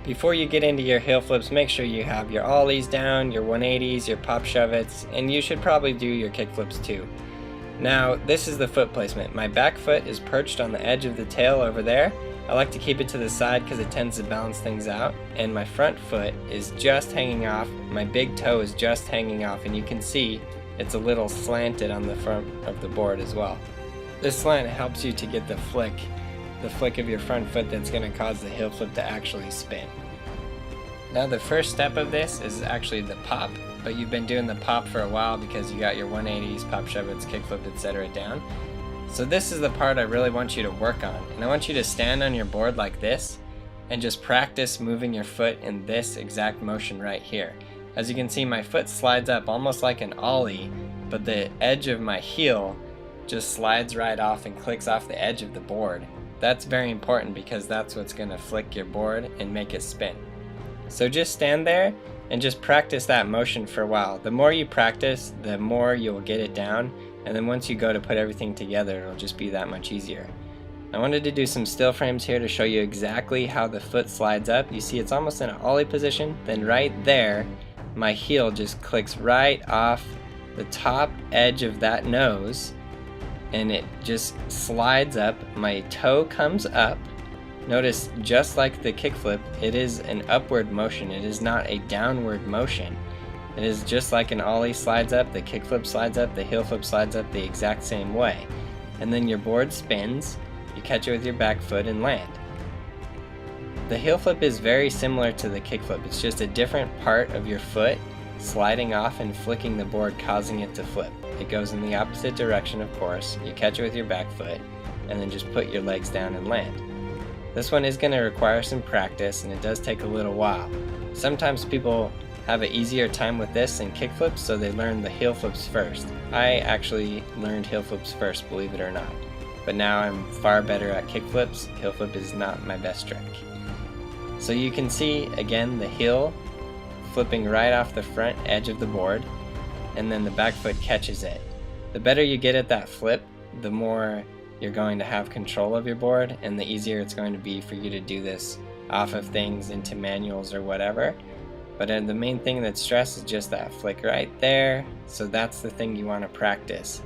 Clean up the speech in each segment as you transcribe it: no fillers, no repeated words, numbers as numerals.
Before you get into your heel flips, make sure you have your ollies down, your 180s, your pop shove-its, and you should probably do your kick flips too. Now, this is the foot placement. My back foot is perched on the edge of the tail over there. I like to keep it to the side because it tends to balance things out. And my front foot is just hanging off. My big toe is just hanging off, and you can see it's a little slanted on the front of the board as well. This slant helps you to get the flick of your front foot that's going to cause the heel flip to actually spin. Now the first step of this is actually the pop, but you've been doing the pop for a while because you got your 180s, pop shove-its, kickflip, etc. down. So this is the part I really want you to work on, and I want you to stand on your board like this and just practice moving your foot in this exact motion right here. As you can see, my foot slides up almost like an ollie, but the edge of my heel just slides right off and clicks off the edge of the board. That's very important because that's what's going to flick your board and make it spin. So just stand there and just practice that motion for a while. The more you practice, the more you'll get it down, and then once you go to put everything together, it'll just be that much easier. I wanted to do some still frames here to show you exactly how the foot slides up. You see it's almost in an ollie position, then right there, my heel just clicks right off the top edge of that nose, and it just slides up. My toe comes up. Notice, just like the kickflip, it is an upward motion. It is not a downward motion. It is just like an ollie slides up, the kickflip slides up, the heel flip slides up the exact same way. And then your board spins, you catch it with your back foot and land. The heel flip is very similar to the kickflip. It's just a different part of your foot sliding off and flicking the board, causing it to flip. It goes in the opposite direction, of course. You catch it with your back foot and then just put your legs down and land. This one is going to require some practice, and it does take a little while. Sometimes people have an easier time with this than kickflips, so they learn the heel flips first. I actually learned heel flips first, believe it or not. But now I'm far better at kickflips. Heel flip is not my best trick. So you can see, again, the heel flipping right off the front edge of the board, and then the back foot catches it. The better you get at that flip, the more you're going to have control of your board, and the easier it's going to be for you to do this off of things into manuals or whatever. But the main thing that's stressed is just that flick right there, so that's the thing you want to practice.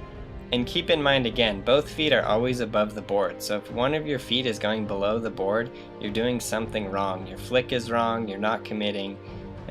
And keep in mind, again, both feet are always above the board, so if one of your feet is going below the board, you're doing something wrong. Your flick is wrong, you're not committing.